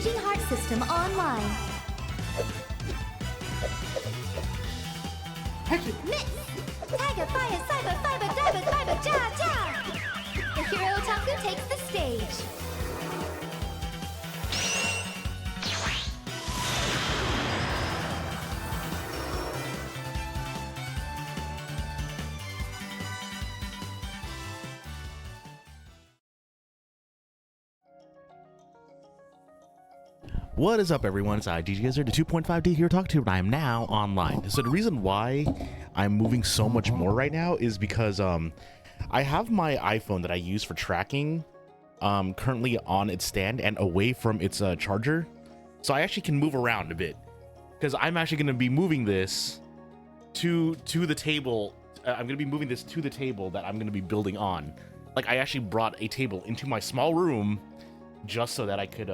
Changing heart system online. Miss! Tiger, fire, cyber, fiber, diver, fiber, ja, ja! The hero otaku takes the stage. What is up, everyone? It's IDGizer, the 2.5D here talk to you, and I am now online. So the reason why I'm moving so much more right now is because I have my iPhone that I use for tracking currently on its stand and away from its charger, so I actually can move around a bit because I'm actually going to be moving this to the table. I'm going to be moving this to the table that I'm going to be building on. Like, I actually brought a table into my small room just so that I could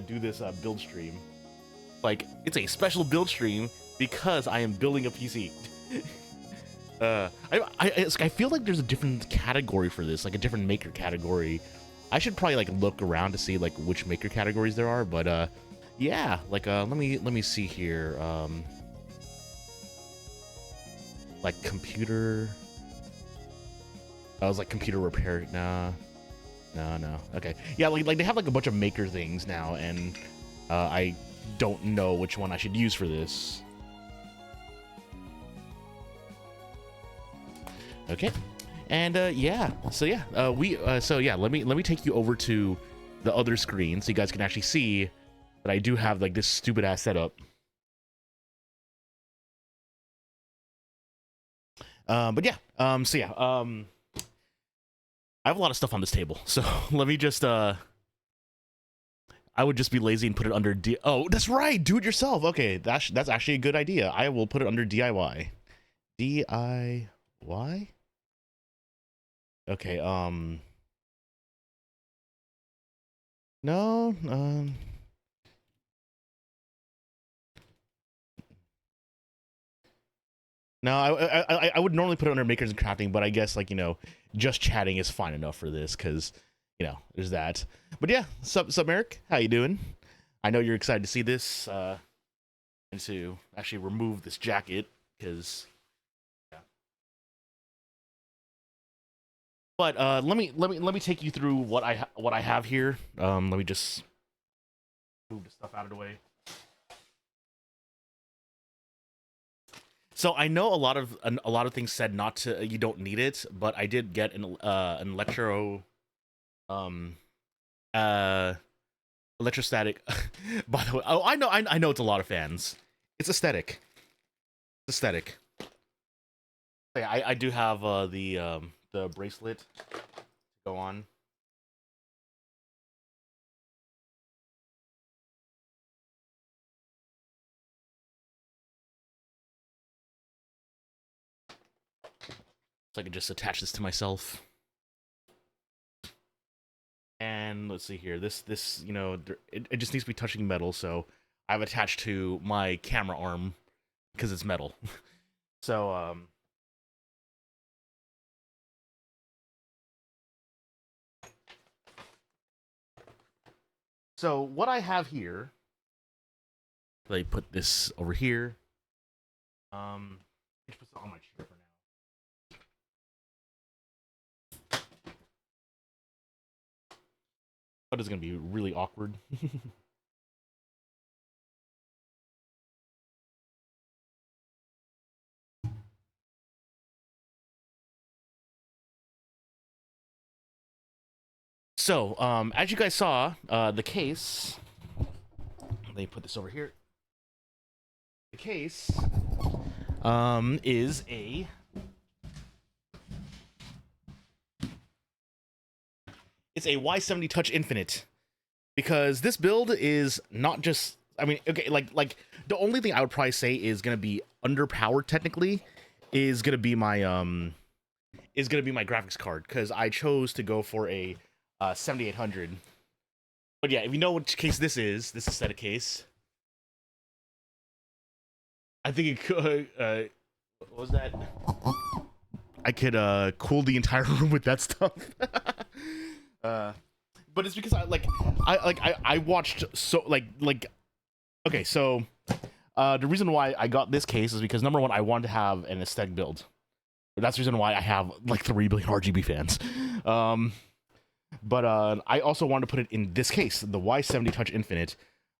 do this build stream. Like, it's a special build stream because I am building a PC. I feel like there's a different category for this, like a different maker category. I should probably like look around to see like which maker categories there are, but yeah, like let me see here. Like computer. I was like computer repair. Nah. No. Okay. Yeah, like they have like a bunch of maker things now, and I don't know which one I should use for this. Okay. And yeah. So yeah, let me take you over to the other screen so you guys can actually see that I do have like this stupid ass setup. But yeah. I have a lot of stuff on this table, so let me just, I would just be lazy and put it under oh, that's right, do it yourself. Okay, that's actually a good idea. I will put it under DIY. DIY? Okay, no, no, I would normally put it under makers and crafting, but I guess, like, you know, just chatting is fine enough for this, because, you know, there's that. But yeah, sup Eric? How you doing? I know you're excited to see this, and to actually remove this jacket, because, yeah. But let me take you through what I have here. Let me just move the stuff out of the way. So I know a lot of things said not to, you don't need it, but I did get an electrostatic. By the way, oh, I know it's a lot of fans. It's aesthetic. It's aesthetic. Yeah, I do have the bracelet to go on. So I can just attach this to myself. And let's see here. This you know, it just needs to be touching metal, so I've attached to my camera arm because it's metal. So so what I have here, let me put this over here. Let's put this on my chair for now. But it's gonna be really awkward. So, as you guys saw, the case. Let me put this over here. The case is a it's a Y70 Touch Infinite, because this build is not just, I mean, okay, like the only thing I would probably say is gonna be underpowered technically is gonna be my graphics card, because I chose to go for a 7800. But yeah, if you know which case this is a set of case. I think it could what was that? I could cool the entire room with that stuff. but it's because I watched okay, so the reason why I got this case is because number one, I wanted to have an aesthetic build. That's the reason why I have like 3 billion RGB fans. But I also wanted to put it in this case, the Y70 Touch Infinite.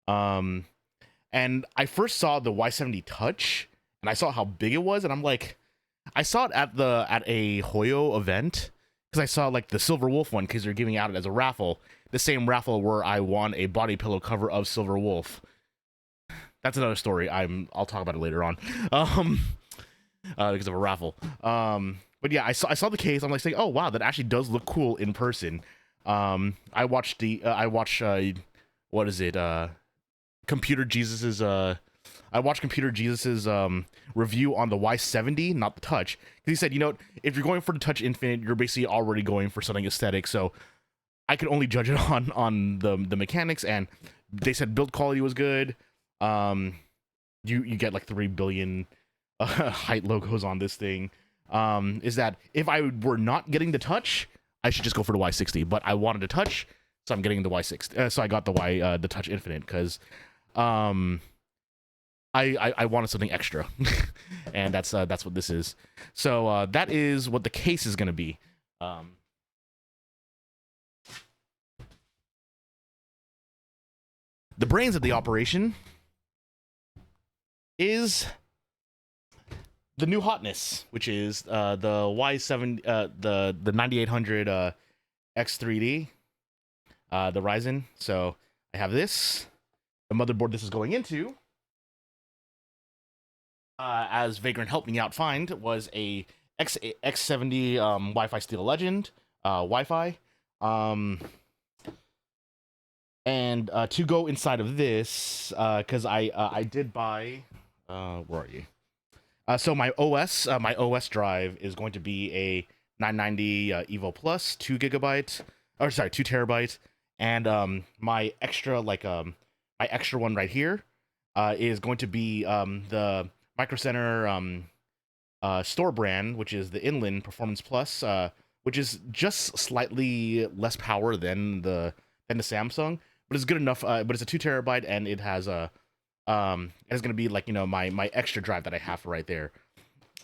And I first saw the Y70 Touch, and I saw how big it was, and I'm like, I saw it at a Hoyo event, because I saw like the Silver Wolf one, because they're giving out it as a raffle, the same raffle where I won a body pillow cover of Silver Wolf. That's another story. I'll talk about it later on. Because of a raffle. But yeah, I saw the case. I'm like saying, oh wow, that actually does look cool in person. I watched what is it? Computer Jesus's I watched Computer Jesus's review on the Y70, not the Touch. He said, you know, if you're going for the Touch Infinite, you're basically already going for something aesthetic. So I could only judge it on the mechanics, and they said build quality was good. You get like 3 billion height logos on this thing. Is that if I were not getting the Touch, I should just go for the Y60, but I wanted a Touch, so I'm getting the Y60. So I got the Touch Infinite because I wanted something extra, and that's what this is. So that is what the case is gonna be. The brains of the operation is the new hotness, which is the Y7, the 9800 X3D, the Ryzen. So I have this. The motherboard this is going into, as Vagrant helped me out find, was a X70 Wi-Fi Steel Legend Wi-Fi. And to go inside of this, because I did buy, where are you? So my OS drive is going to be a 990 Evo Plus, 2 terabyte, and my extra my extra one right here is going to be the Micro Center store brand, which is the Inland Performance Plus, which is just slightly less power than the Samsung, but it's good enough. But it's a 2 terabyte, and it has a it's gonna be like, you know, my extra drive that I have right there.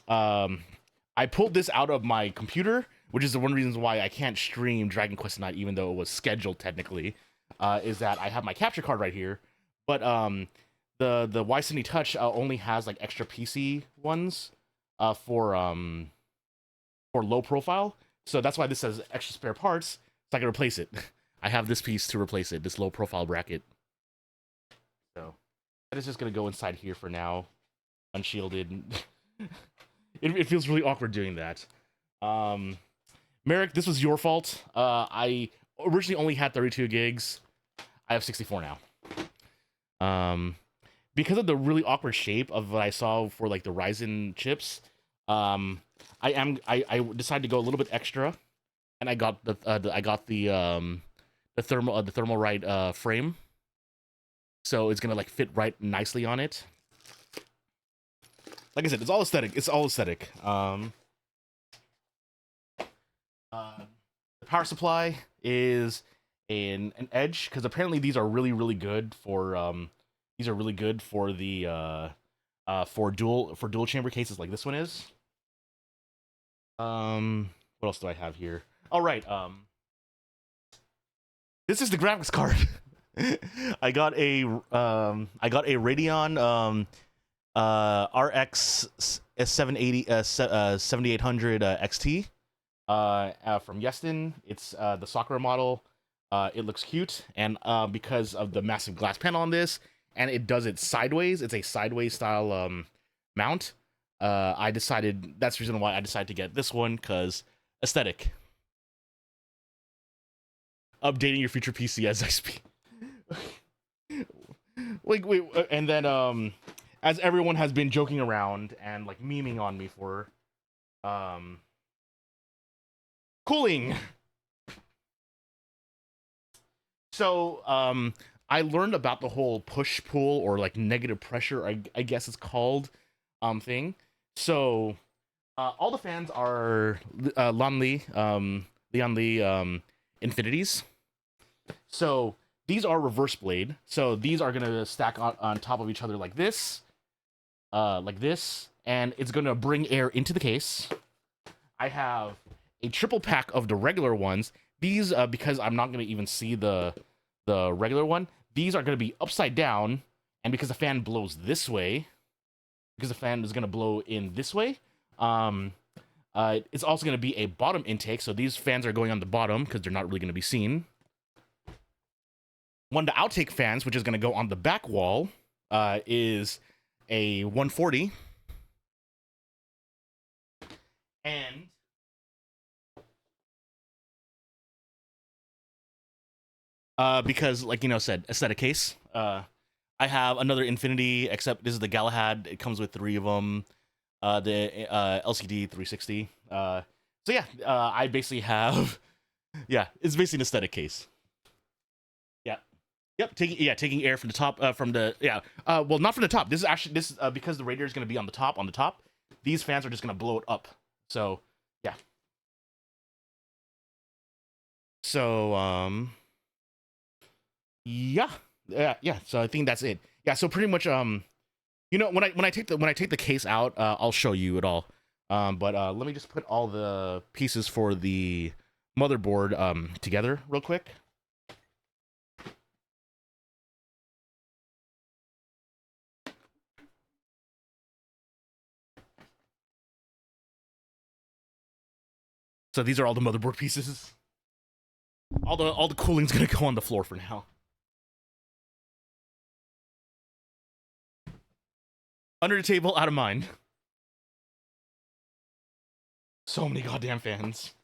I pulled this out of my computer, which is the one reason why I can't stream Dragon Quest tonight, even though it was scheduled technically. Is that I have my capture card right here, but the Y70 Touch only has like extra PC ones for low profile, so that's why this says extra spare parts, so I can replace it. I have this piece to replace it, this low profile bracket. So that is just gonna go inside here for now, unshielded. It feels really awkward doing that. Merrick, this was your fault. I originally only had 32 gigs. I have 64 now. Because of the really awkward shape of what I saw for like the Ryzen chips, I decided to go a little bit extra, and I got the Thermalright frame, so it's gonna like fit right nicely on it. Like I said, it's all aesthetic. It's all aesthetic. The power supply is an Edge, because apparently these are really good for the for dual chamber cases like this one is. What else do I have here? All right. This is the graphics card. I got a Radeon RX 780 7800 XT from Yeston. It's the Sakura model. It looks cute, and because of the massive glass panel on this, and it does it sideways. It's a sideways style mount. That's the reason why I decided to get this one, because aesthetic. Updating your future PC as I speak. Wait, and then as everyone has been joking around and like memeing on me for cooling. So I learned about the whole push-pull, or like negative pressure, I guess it's called, thing. So all the fans are Leon Lee Infinities. So these are reverse blade. So these are gonna stack on top of each other like this, and it's gonna bring air into the case. I have a triple pack of the regular ones. These, because I'm not gonna even see the regular one, these are gonna be upside down, and because the fan blows this way, because the fan is gonna blow in this way, it's also gonna be a bottom intake. So these fans are going on the bottom because they're not really gonna be seen. One of the outtake fans, which is gonna go on the back wall, is a 140, and because, like, you know, said aesthetic case, I have another Infinity, except this is the Galahad. It comes with 3 of them. The LCD 360. So yeah, I basically have, yeah, it's basically an aesthetic case. Yeah, yep, taking air from the top, well, not from the top. This is because the radiator is going to be on the top. These fans are just going to blow it up. So yeah. So yeah. So I think that's it. Yeah. So pretty much, you know, when I take the case out, I'll show you it all. But let me just put all the pieces for the motherboard together real quick. So these are all the motherboard pieces. All the cooling's gonna go on the floor for now. Under the table, out of mind. So many goddamn fans.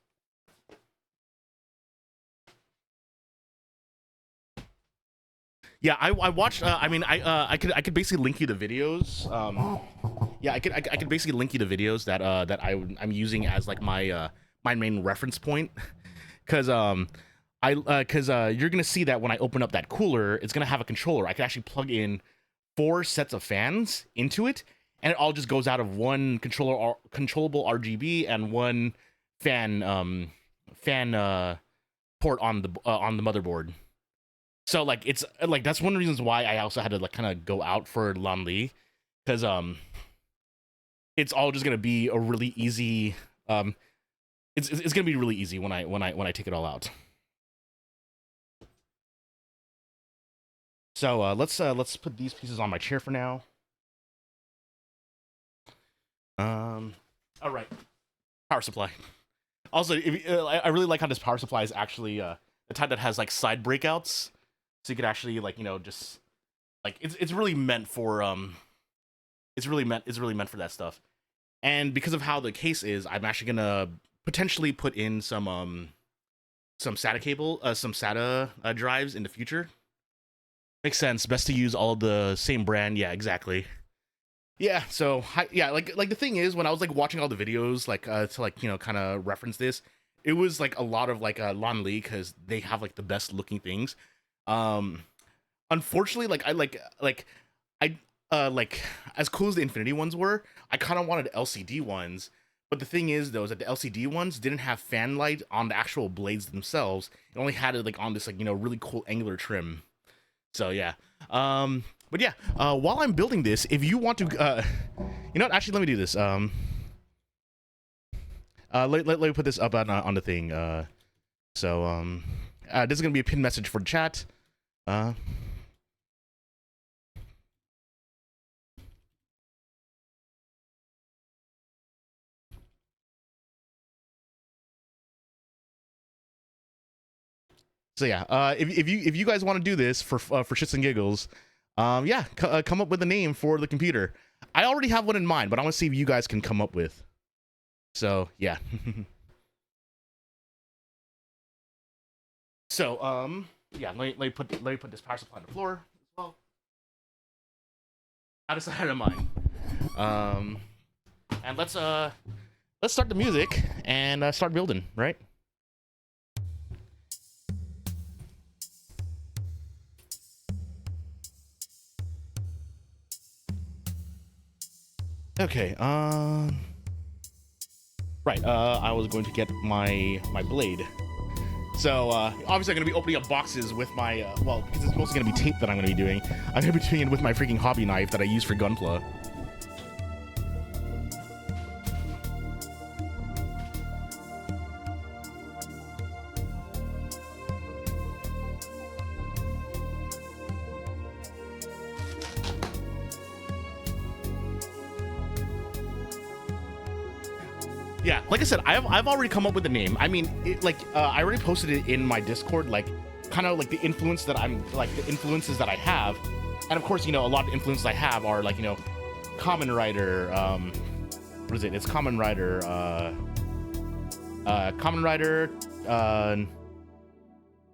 Yeah, I watched. I mean, I could basically link you the videos. Yeah, I could basically link you the videos that I'm using as like my my main reference point, because you're gonna see that when I open up that cooler, it's gonna have a controller. I can actually plug in 4 sets of fans into it, and it all just goes out of one controllable RGB and one fan port on the motherboard. So like it's like that's one of the reasons why I also had to like kind of go out for Lan Li, because it's all just gonna be a really easy it's gonna be really easy when I take it all out. So let's put these pieces on my chair for now. All right, power supply. Also, I really like how this power supply is actually the type that has like side breakouts, so you could actually, like, you know, just like it's really meant for it's really meant for that stuff. And because of how the case is, I'm actually gonna potentially put in some SATA cable, some SATA drives in the future. Makes sense. Best to use all the same brand. Yeah, exactly. Yeah. So yeah, like the thing is, when I was like watching all the videos, like to like, you know, kind of reference this, it was like a lot of like Lan Li, because they have like the best looking things. Unfortunately, like like as cool as the Infinity ones were, I kind of wanted LCD ones. But the thing is, though, is that the LCD ones didn't have fan light on the actual blades themselves. It only had it like on this, like, you know, really cool angular trim. So yeah. But yeah, while I'm building this, if you want to, you know what? Actually, let me do this. Let me put this up on the thing. So this is gonna be a pinned message for the chat. So yeah, if you guys want to do this for shits and giggles, yeah, come up with a name for the computer. I already have one in mind, but I want to see if you guys can come up with. So yeah. So yeah, let me put this power supply on the floor as well. Out of sight, out of mind. And let's start the music and start building, right? Okay, right, I was going to get my blade. So obviously I'm gonna be opening up boxes with my well, because it's mostly gonna be tape that I'm gonna be doing. I'm gonna be doing it with my freaking hobby knife that I use for gunpla. Yeah, like I said, I've already come up with a name. I mean, I already posted it in my Discord, like kind of like the influences that I have, and of course, you know, a lot of influences I have are like, you know, Common Writer. What is it? It's Common Writer. Common Writer.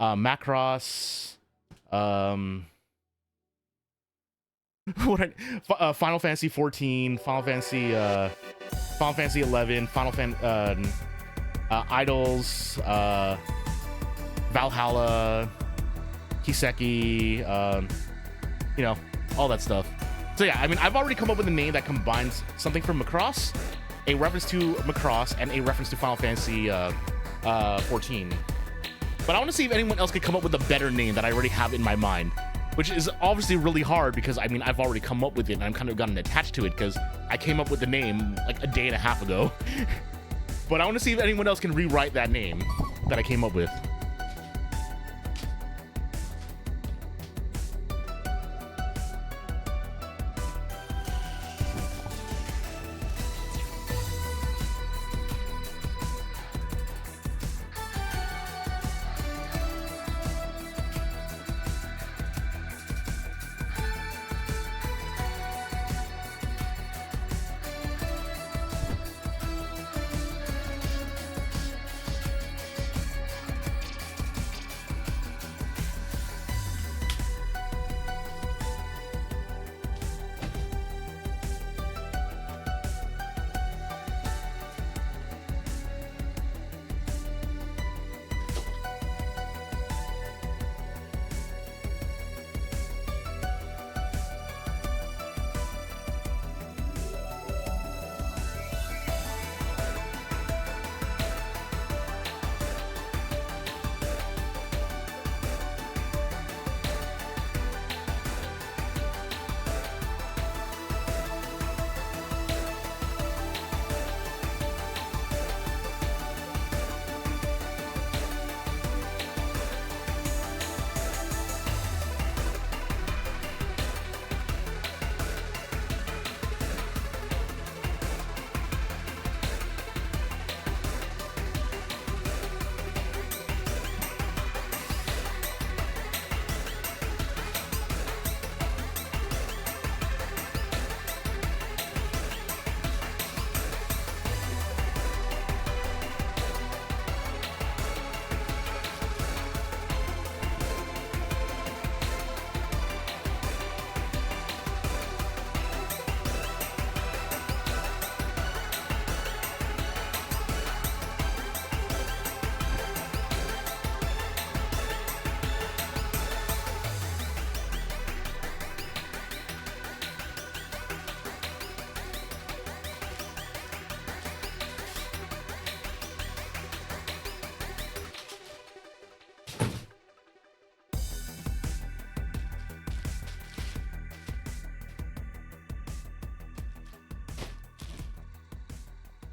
Macross. Final Fantasy 14, Final Fantasy 11, Idols, Valhalla, Kiseki, you know, all that stuff. So yeah, I mean, I've already come up with a name that combines something from Macross, a reference to Macross, and a reference to Final Fantasy 14. But I want to see if anyone else could come up with a better name that I already have in my mind, which is obviously really hard because, I mean, I've already come up with it and I've kind of gotten attached to it because I came up with the name like a day and a half ago. But I want to see if anyone else can rewrite that name that I came up with.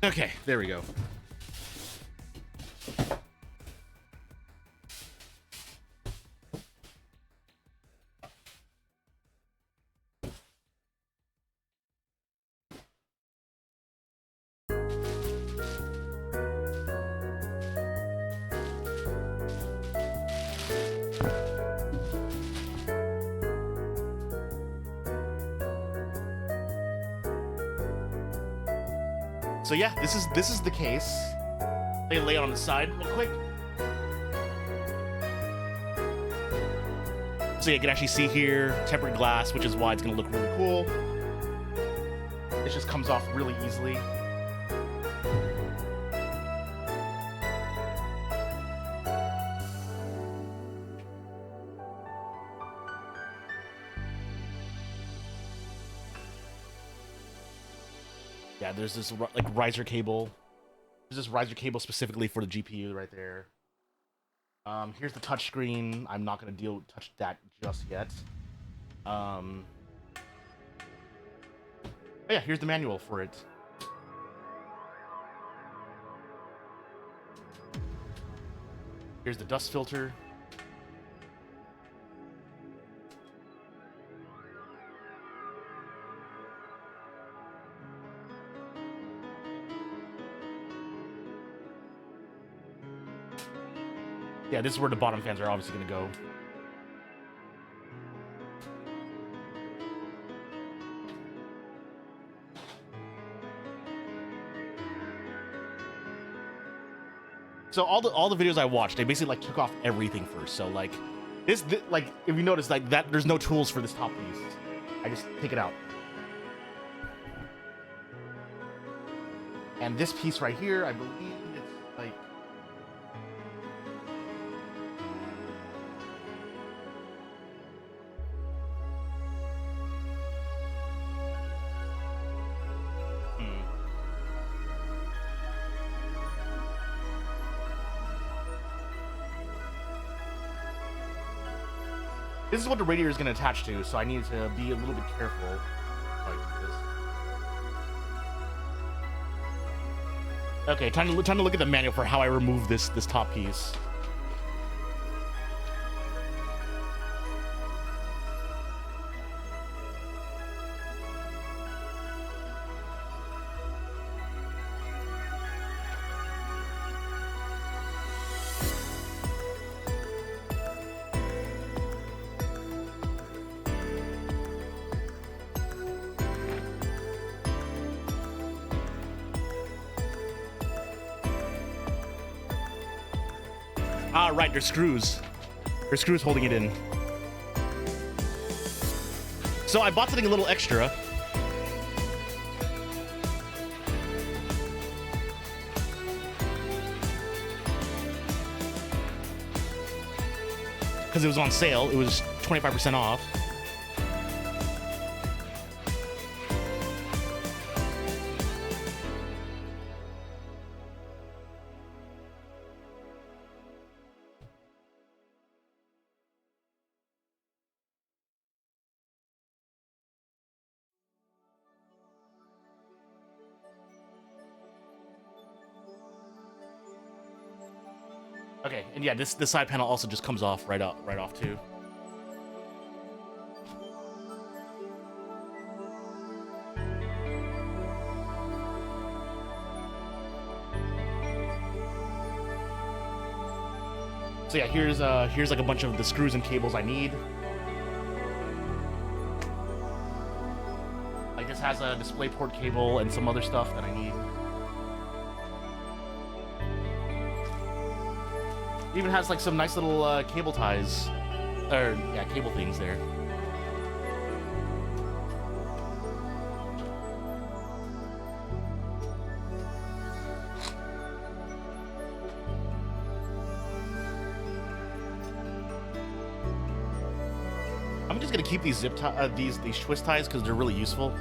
Okay, there we go. So yeah, this is the case. Let me lay it on the side real quick. So you can actually see here, tempered glass, which is why it's gonna look really cool. It just comes off really easily. Yeah, there's this like riser cable. There's this riser cable specifically for the GPU right there. Here's the touch screen. I'm not gonna touch that just yet. Oh yeah, here's the manual for it. Here's the dust filter. Yeah, this is where the bottom fans are obviously gonna go. So all the videos I watched, they basically like took off everything first. So like this like if you notice like that, there's no tools for this top piece. I just take it out. And this piece right here, I believe it's like this is what the radiator is going to attach to, so I need to be a little bit careful how I do this. Okay, time to look at the manual for how I remove this top piece. Ah, right, there's screws. There's screws holding it in. So I bought something a little extra. Because it was on sale. It was 25% off. Okay, and yeah, this side panel also just comes off right off too. So yeah, here's like a bunch of the screws and cables I need. Like this has a DisplayPort cable and some other stuff that I need. It even has like some nice little cable ties, or yeah, cable things there. I'm just gonna keep these these twist ties because they're really useful.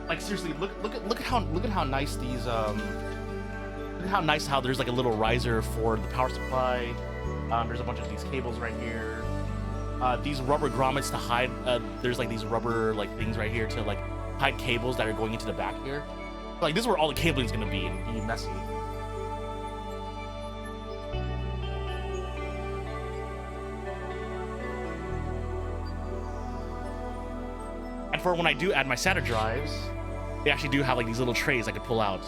Like seriously, look at how nice these look at how nice how there's like a little riser for the power supply. There's a bunch of these cables right here. These rubber grommets to hide. There's like these rubber like things right here to like hide cables that are going into the back here. Like this is where all the cabling is gonna be and be messy. And for when I do add my SATA drives, they actually do have like these little trays I could pull out.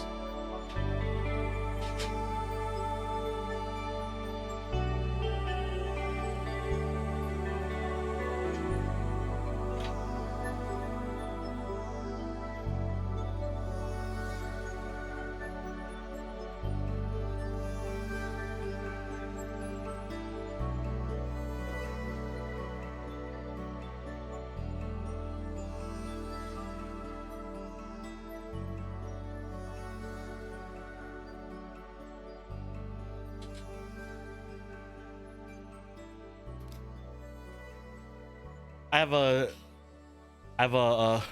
I have a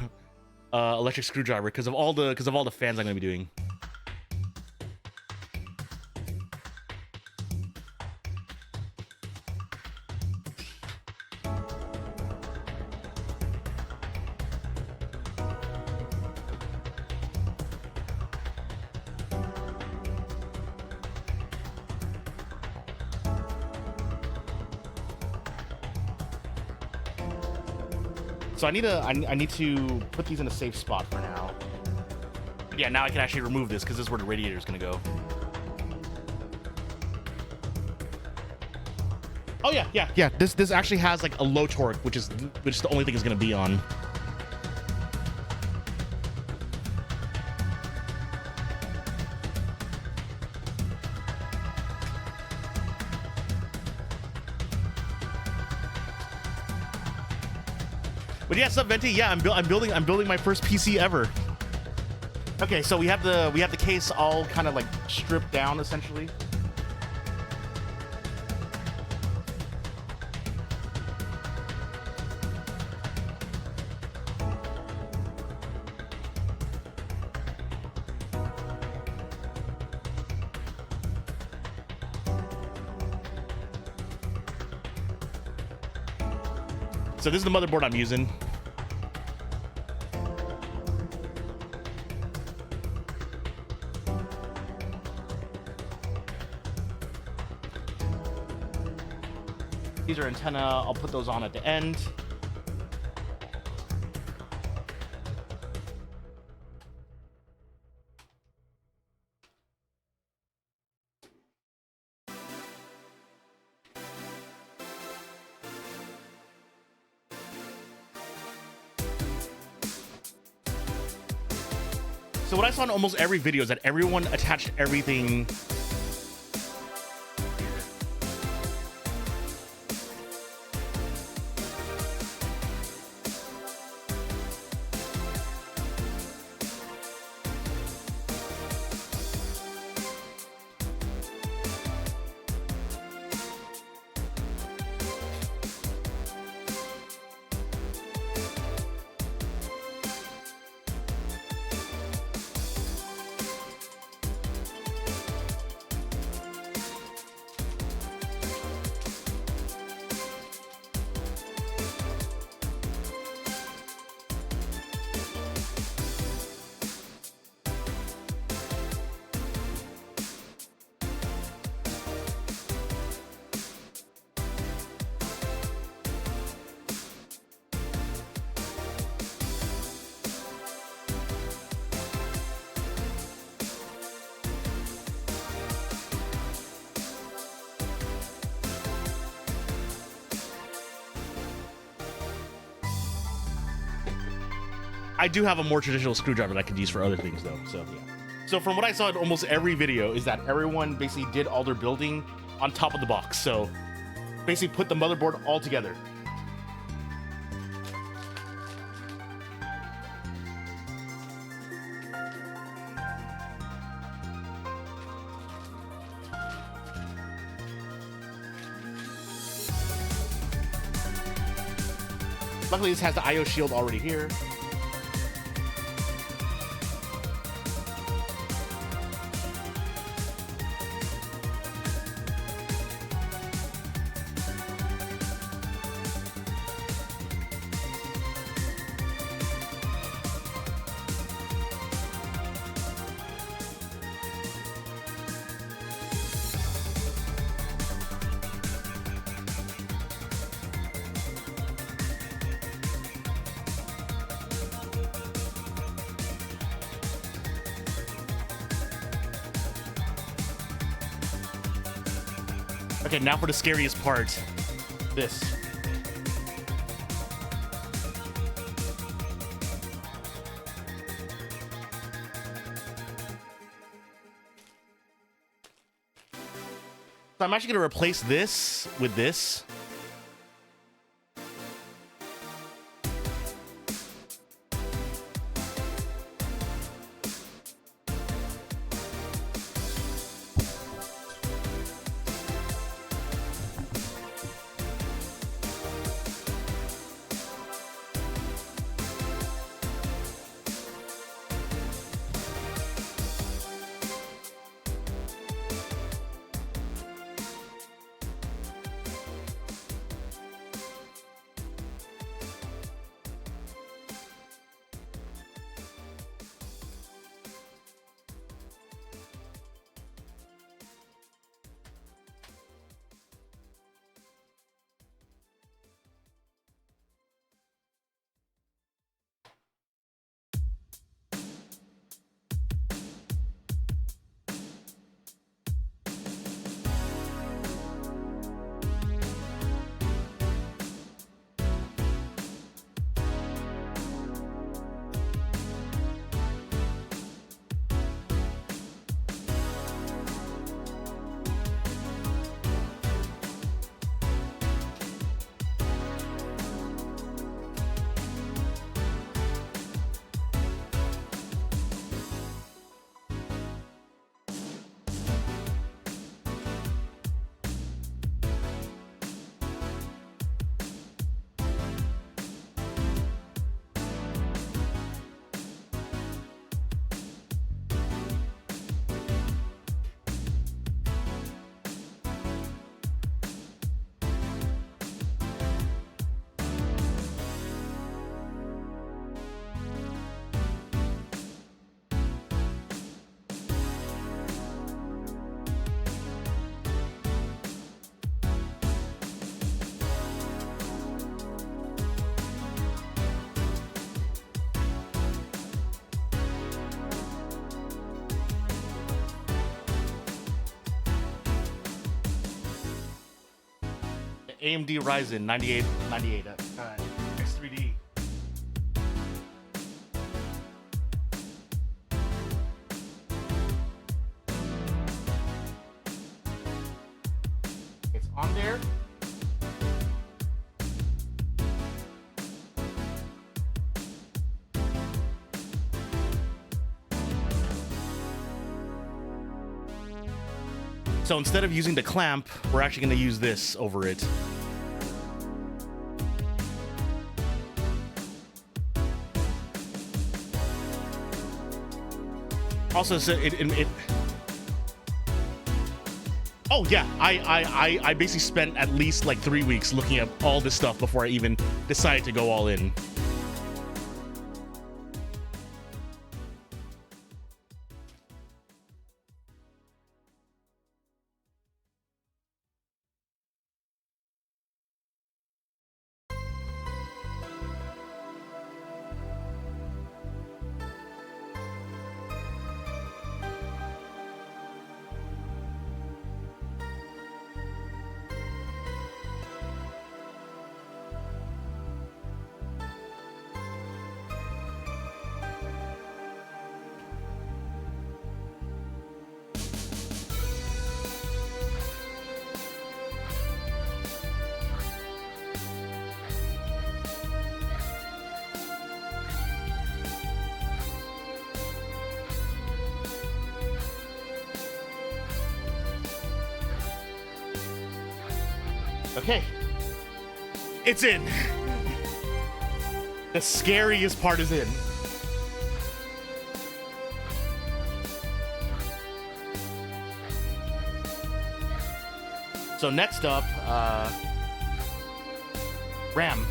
electric screwdriver because of all the fans I'm gonna be doing. So I need to put these in a safe spot for now. But yeah, now I can actually remove this because this is where the radiator is gonna go. Oh yeah. This actually has like a low torque, which is the only thing it's gonna be on. But yeah, Sub Venti, yeah, I'm building my first PC ever. Okay, so we have the case all kind of like stripped down essentially. So this is the motherboard I'm using. These are antenna. I'll put those on at the end. So what I saw in almost every video is that everyone attached everything. I do have a more traditional screwdriver that I could use for other things though, so yeah. So from what I saw in almost every video is that everyone basically did all their building on top of the box. So basically put the motherboard all together. Luckily this has the IO shield already here. Okay, now for the scariest part. This. So I'm actually going to replace this with this. AMD Ryzen 9898 X3D. It's on there. So instead of using the clamp, we're actually going to use this over it. Also, so it oh yeah, I basically spent at least like 3 weeks looking at all this stuff before I even decided to go all in. Okay, it's in. The scariest part is in. So next up, RAM.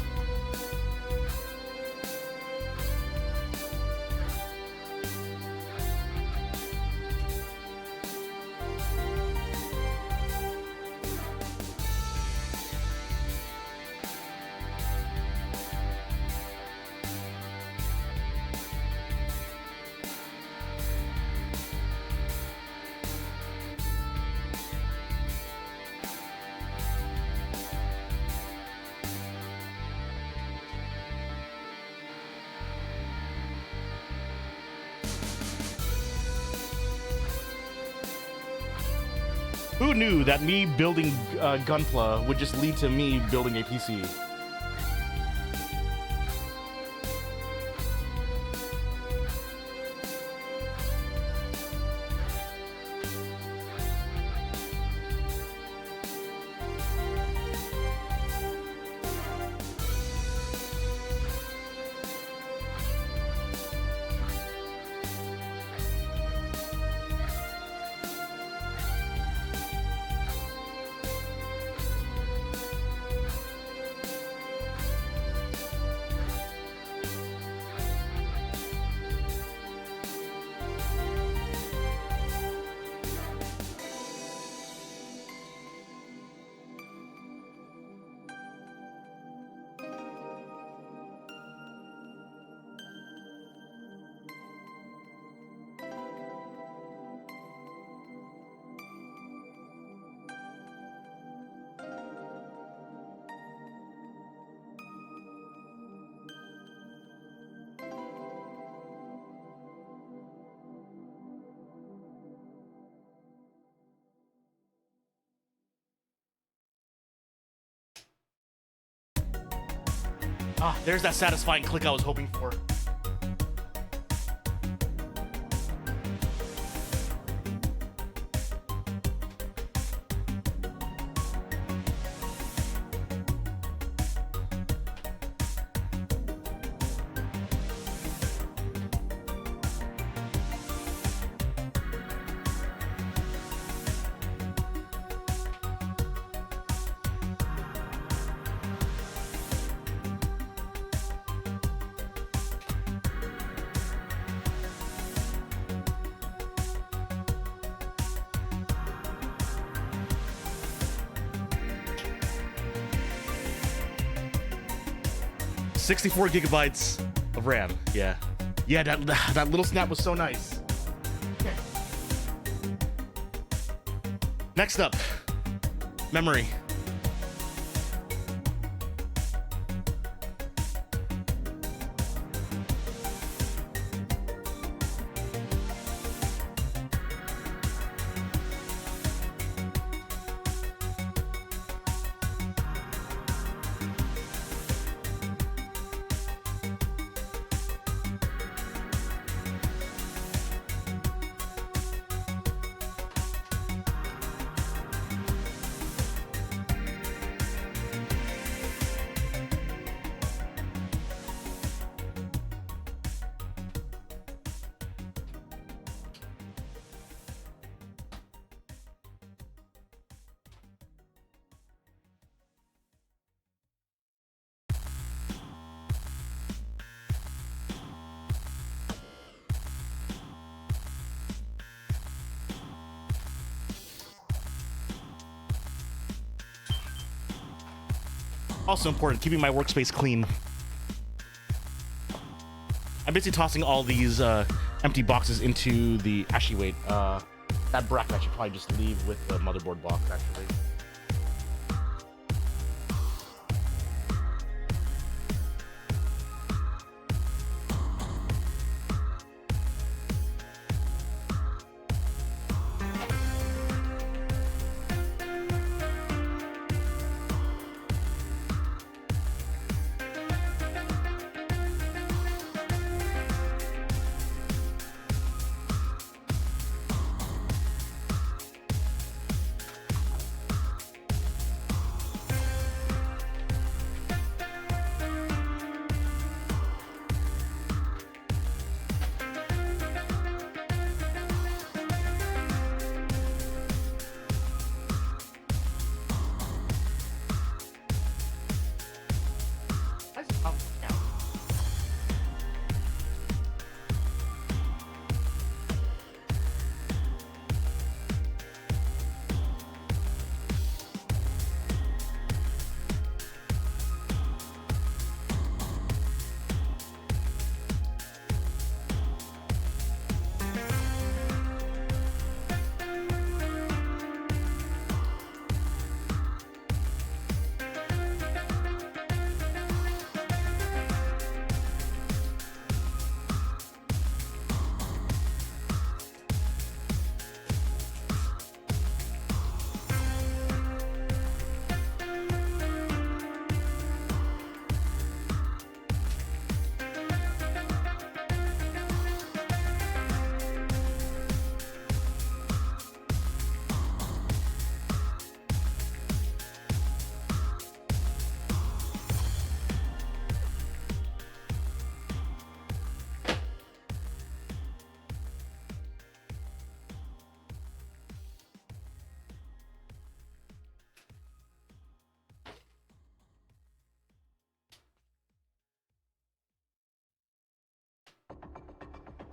Who knew that me building Gunpla would just lead to me building a PC? Ah, there's that satisfying click I was hoping for. $64 gigabytes of RAM. Yeah. Yeah, that little snap was so nice. Okay. Next up, memory. Also important, keeping my workspace clean. I'm basically tossing all these empty boxes into the... Actually, wait. That bracket I should probably just leave with the motherboard box, actually.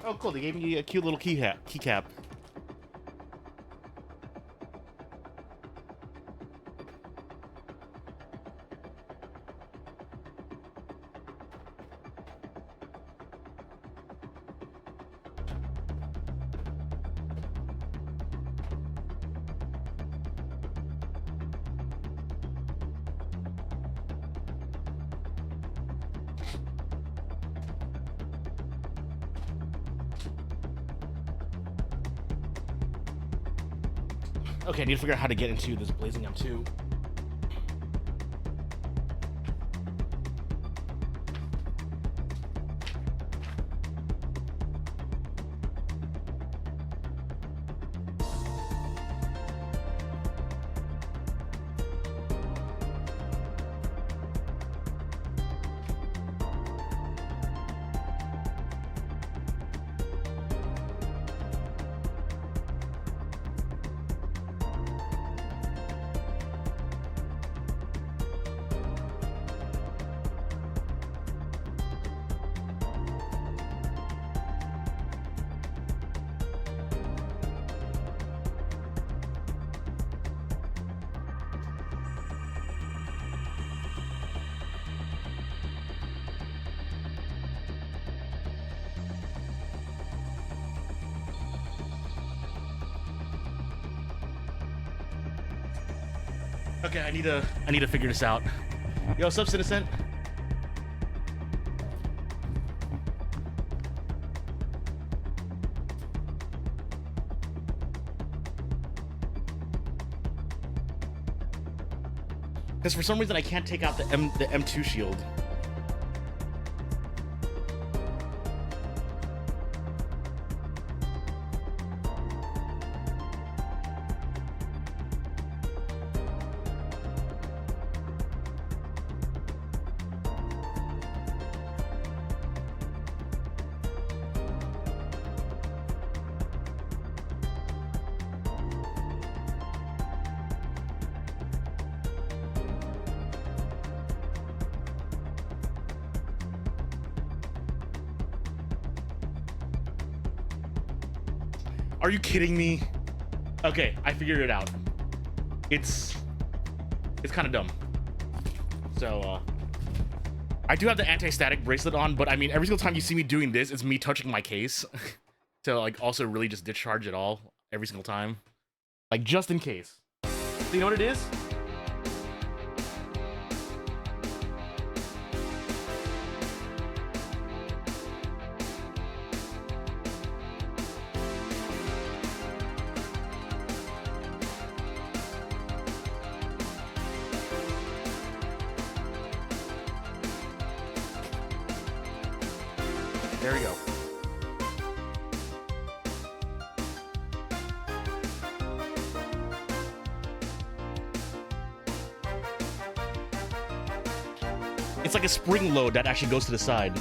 Oh, cool. They gave me a cute little keycap. Okay, I need to figure out how to get into this Blazing M2. Okay, I need to figure this out. Yo, what's up, Citizen? Because for some reason I can't take out the M2 shield. Are you kidding me? Okay, I figured it out. It's kind of dumb. So, I do have the anti-static bracelet on, but I mean, every single time you see me doing this, it's me touching my case to like also really just discharge it all every single time, like just in case. So you know what it is? There we go. It's like a spring load that actually goes to the side.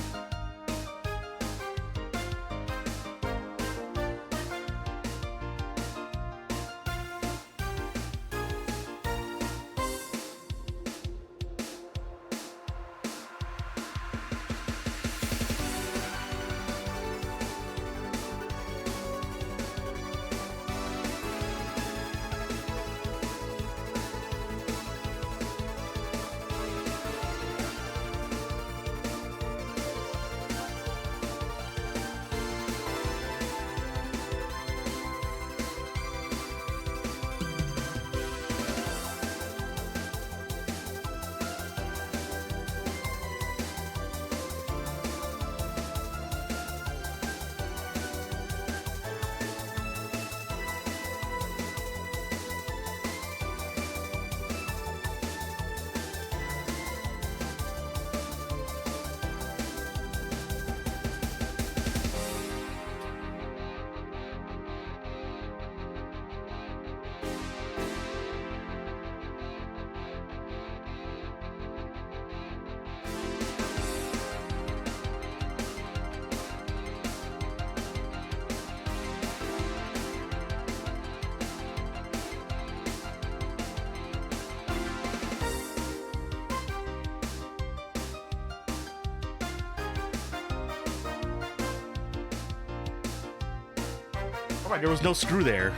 Alright, there was no screw there.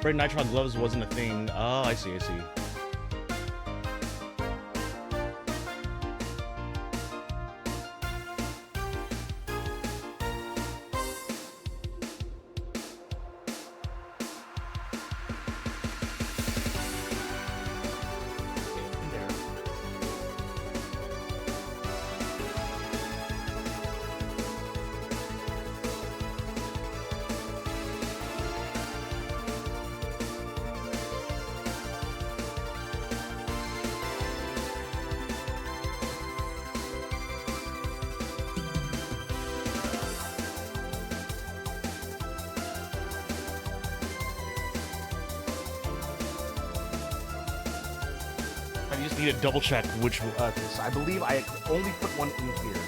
Red nitron gloves wasn't a thing. Oh, I see, I see. I just need to double check which. I believe I only put one in here.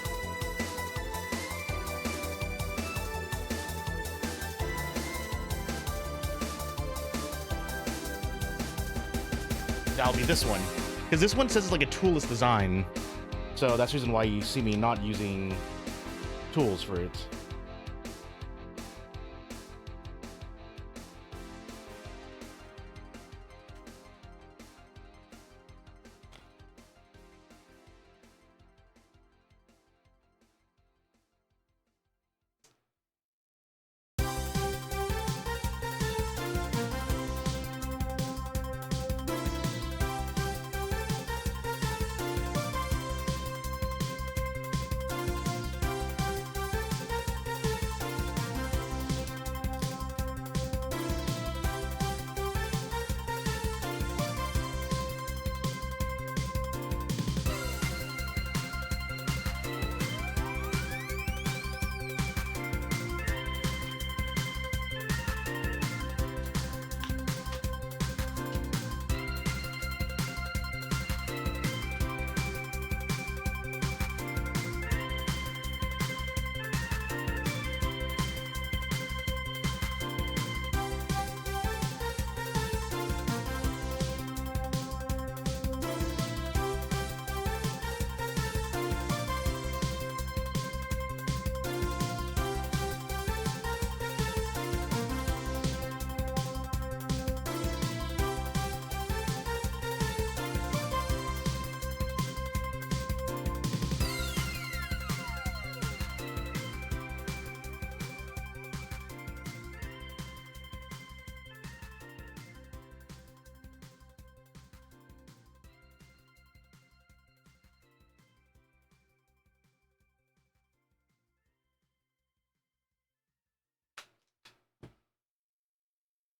That'll be this one, because this one says it's like a toolless design, so that's the reason why you see me not using tools for it.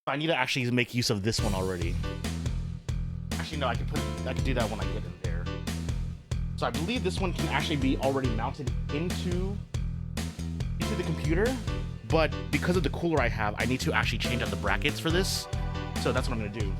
I need to actually make use of this one already. Actually, no, I can do that when I get in there. So I believe this one can actually be already mounted into the computer, but because of the cooler I have, I need to actually change out the brackets for this. So that's what I'm gonna do.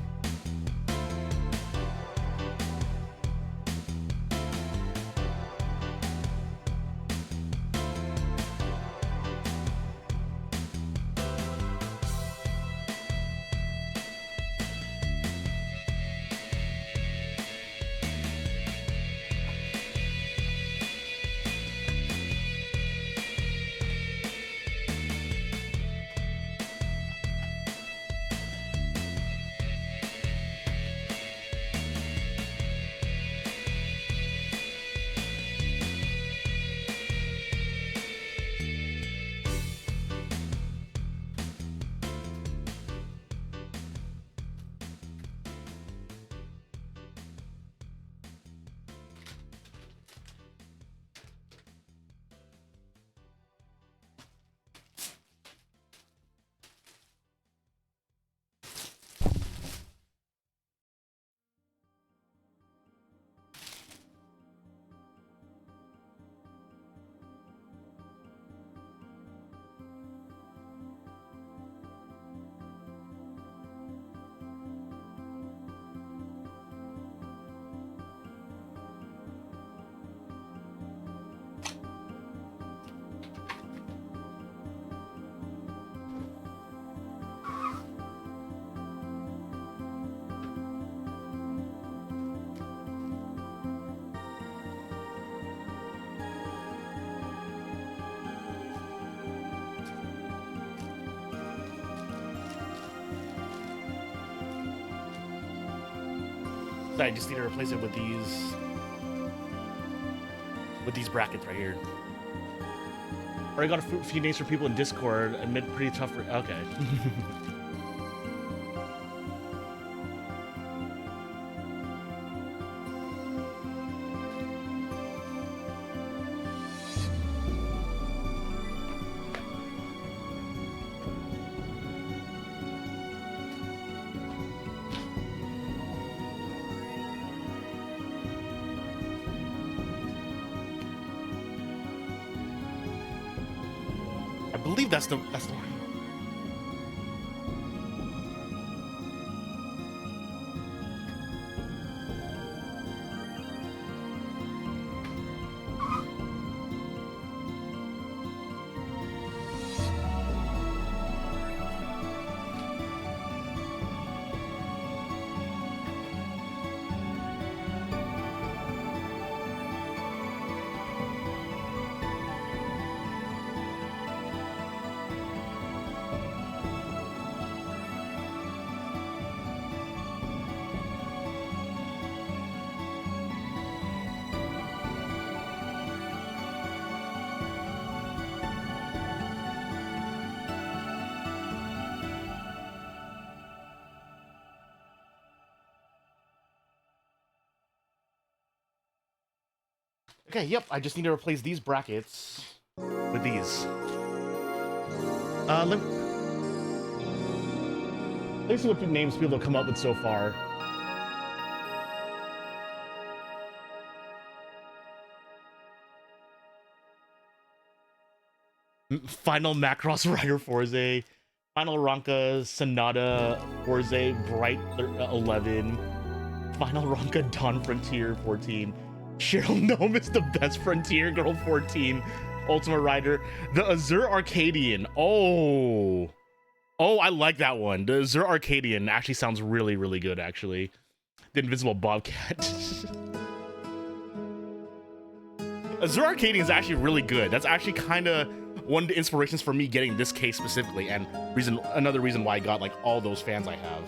So I just need to replace it with these brackets right here. Already got a few names for people in Discord. Admit pretty tough. Okay. I believe that's the one. Okay, yep, I just need to replace these brackets with these. Let me see what names people have come up with so far. Final Macross Rider Forze, Final Ronka Sonata Forze Bright 11, Final Ronka Dawn Frontier 14, Cheryl Gnome is the best Frontier Girl 14, Ultimate Rider, the Azure Arcadian. Oh, I like that one. The Azure Arcadian actually sounds really, really good, actually. The Invisible Bobcat. Azure Arcadian is actually really good. That's actually kind of one of the inspirations for me getting this case specifically, and another reason why I got like all those fans I have.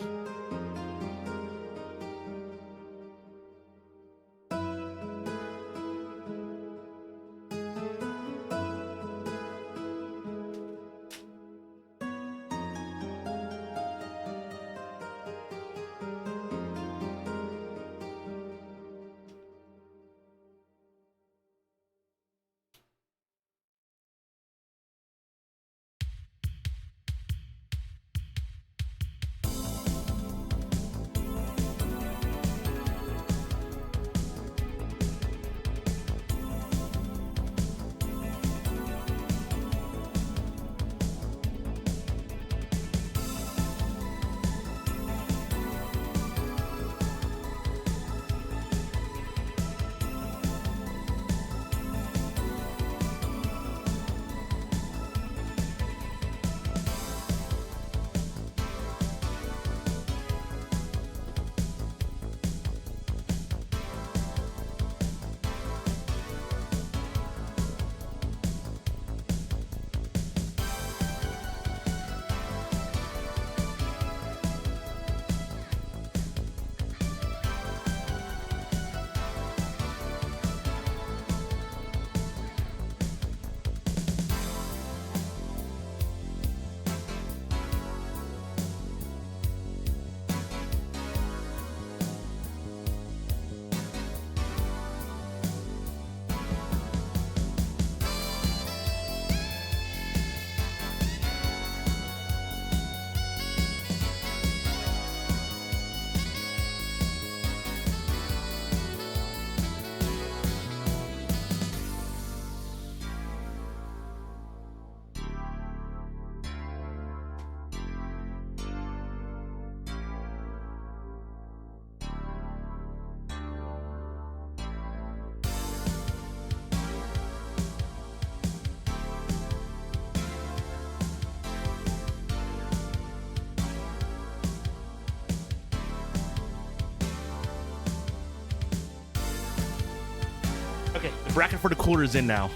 The bracket for the cooler is in now.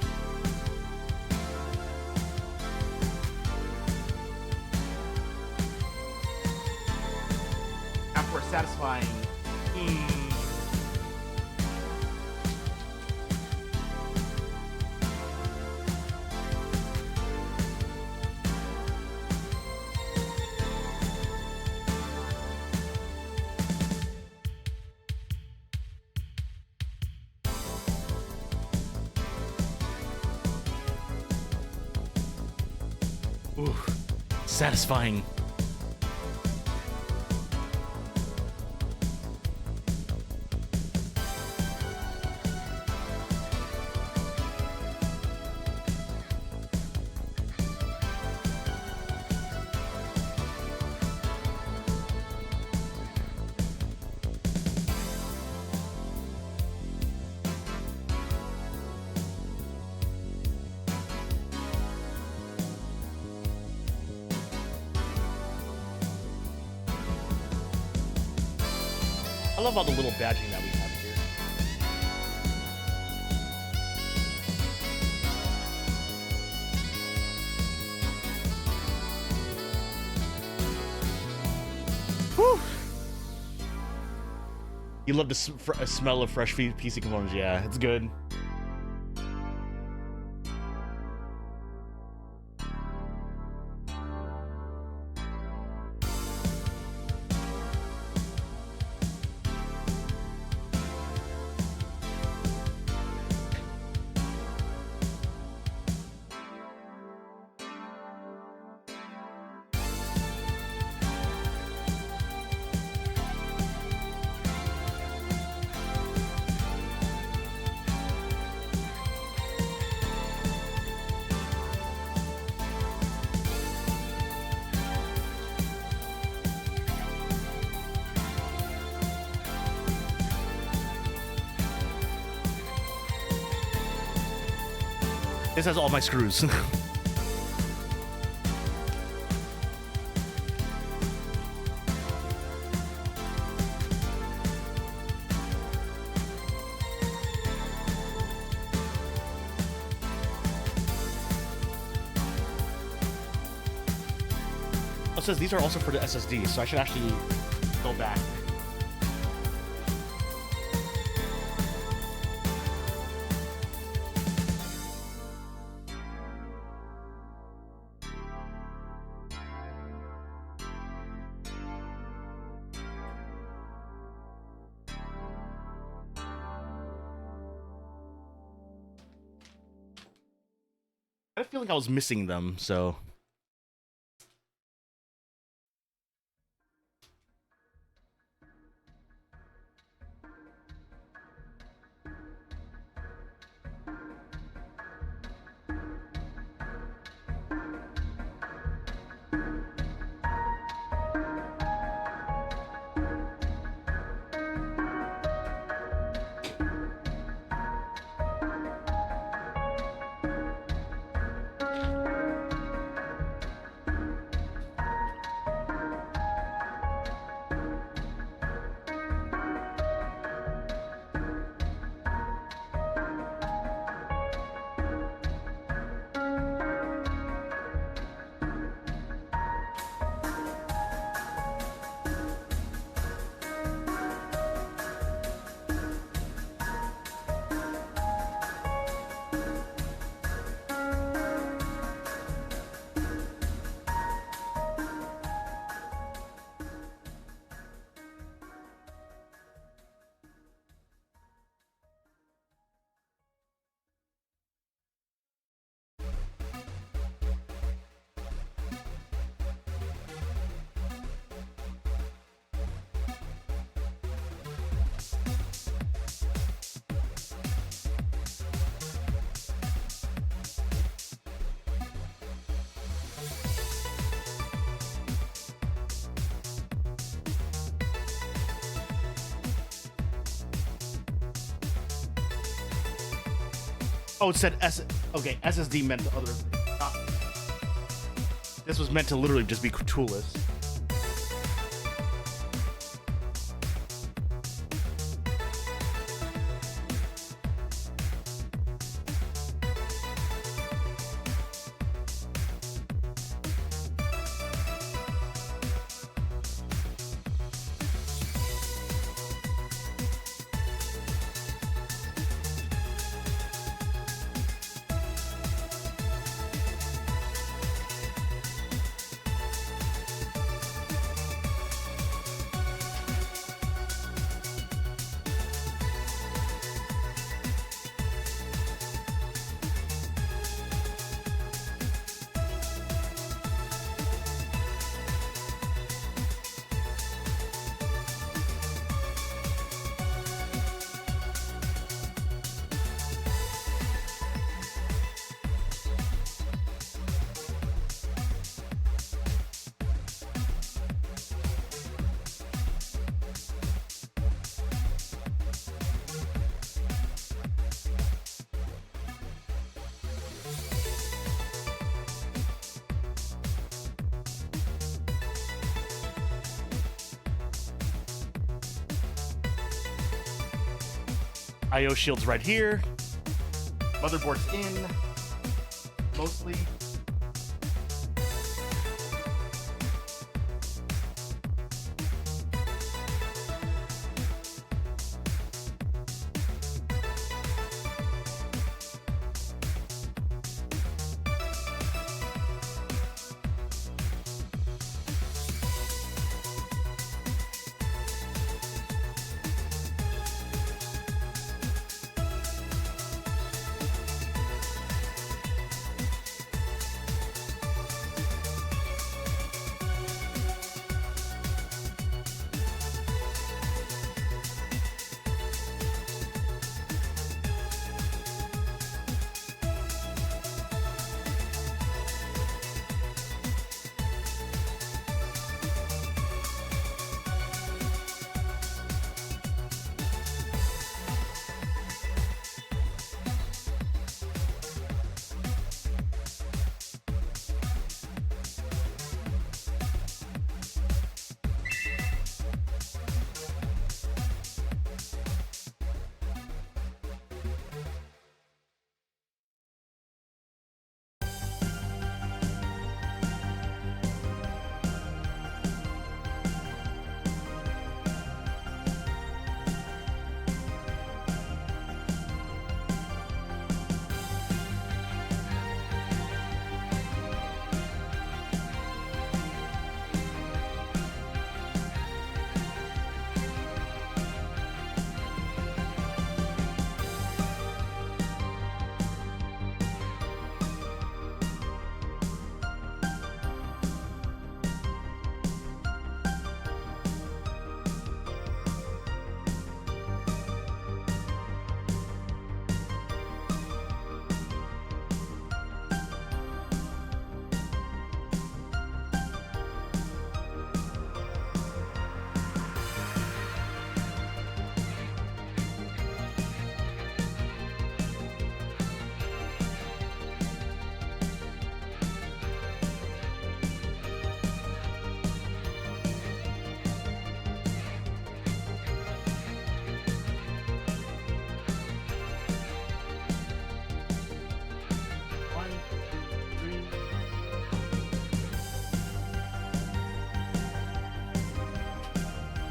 After satisfying. Ooh, satisfying. I love all the little badging that we have here. Whew. You love the smell of fresh PC components. Yeah, it's good. This has all my screws. It says these are also for the SSD, so I should actually go back. I had a feeling I was missing them, so. Oh, it said okay, SSD meant the other. This was meant to literally just be toolless. IO shield's right here. Motherboard's in, mostly.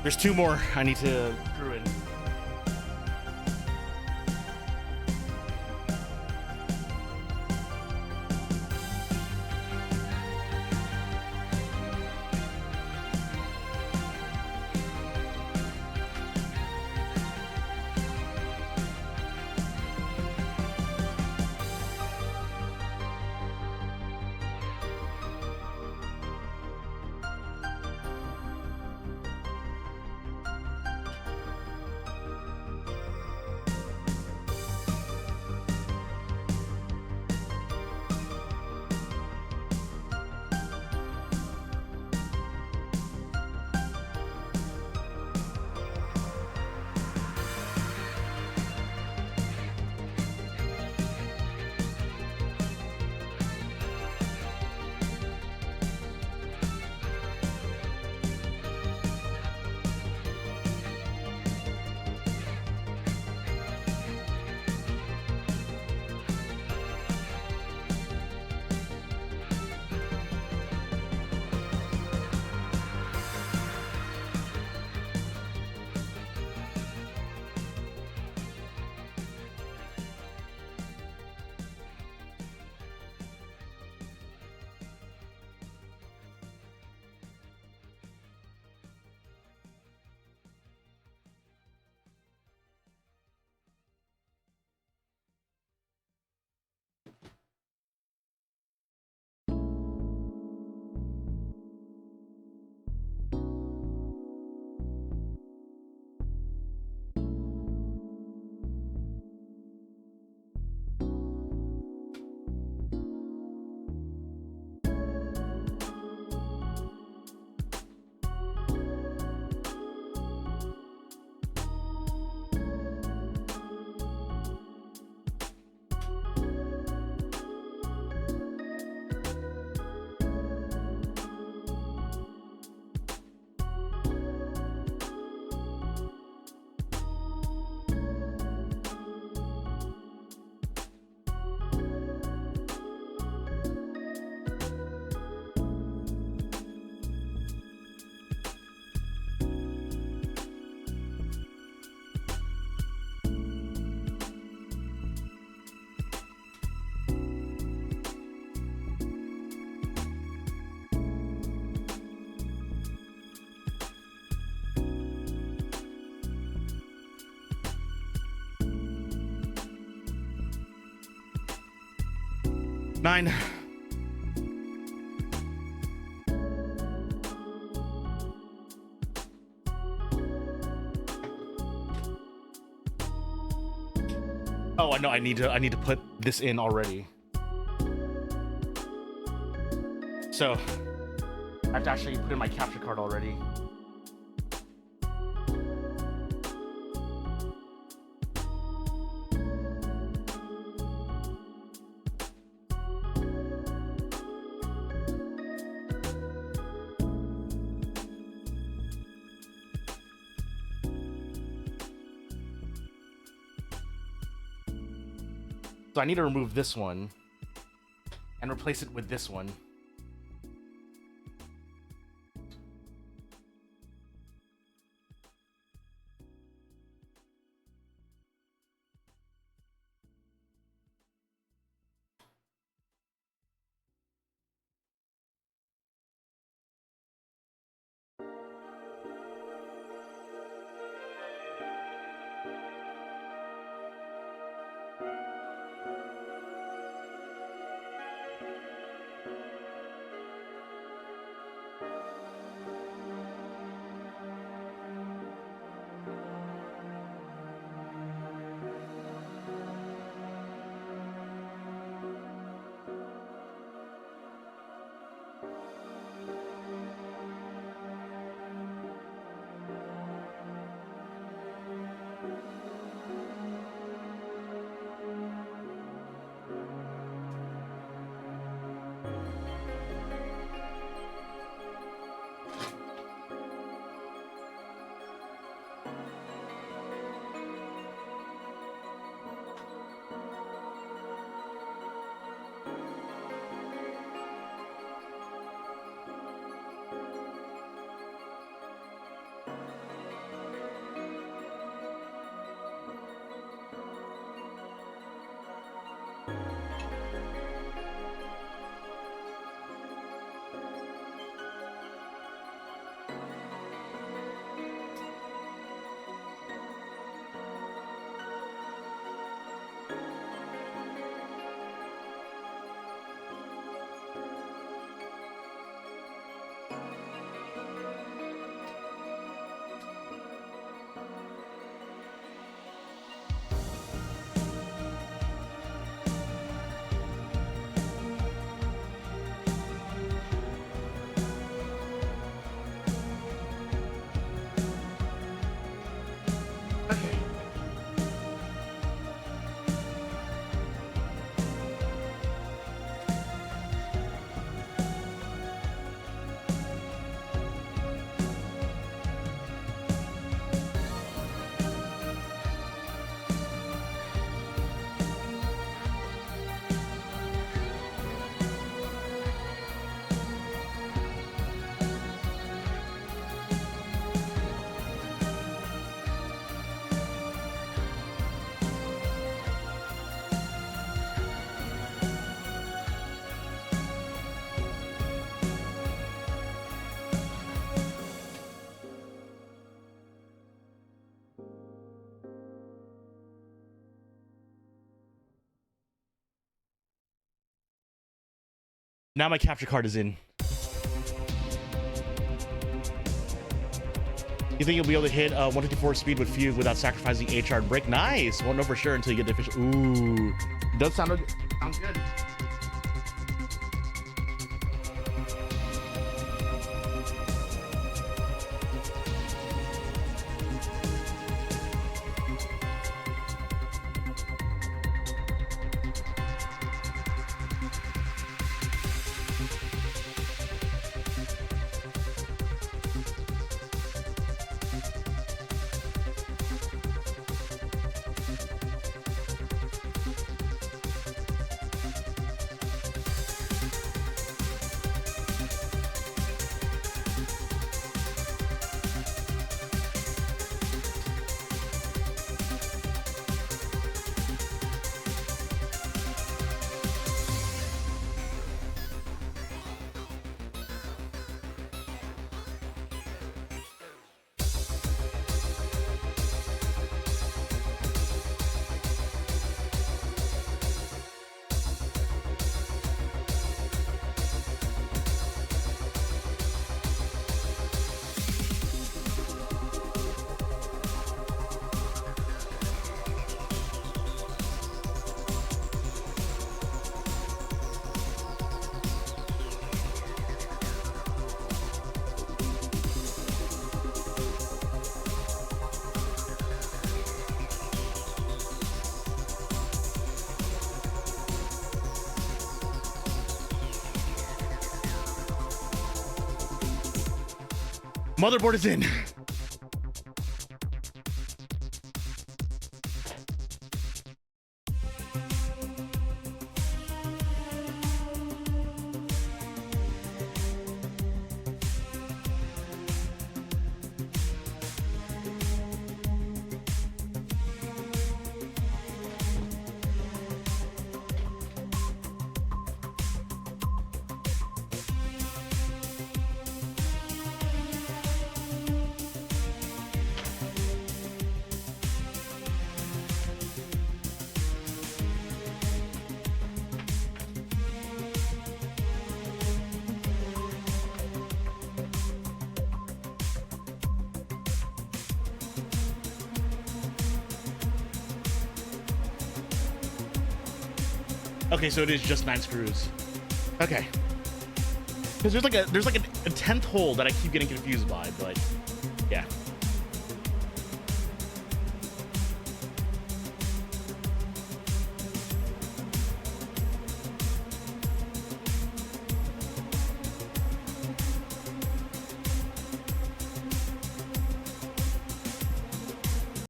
There's two more I need to screw in. 9. Oh, I know. I need to put this in already. So I have to actually put in my capture card already. So I need to remove this one and replace it with this one. Now my capture card is in. You think you'll be able to hit 154 speed with Fugue without sacrificing HR and brake? Nice! Won't know for sure until you get the official. Ooh. Does sound good. Sounds good. Motherboard is in. Okay, so it is just 9 screws. Okay. Because there's like a 10th hole that I keep getting confused by, but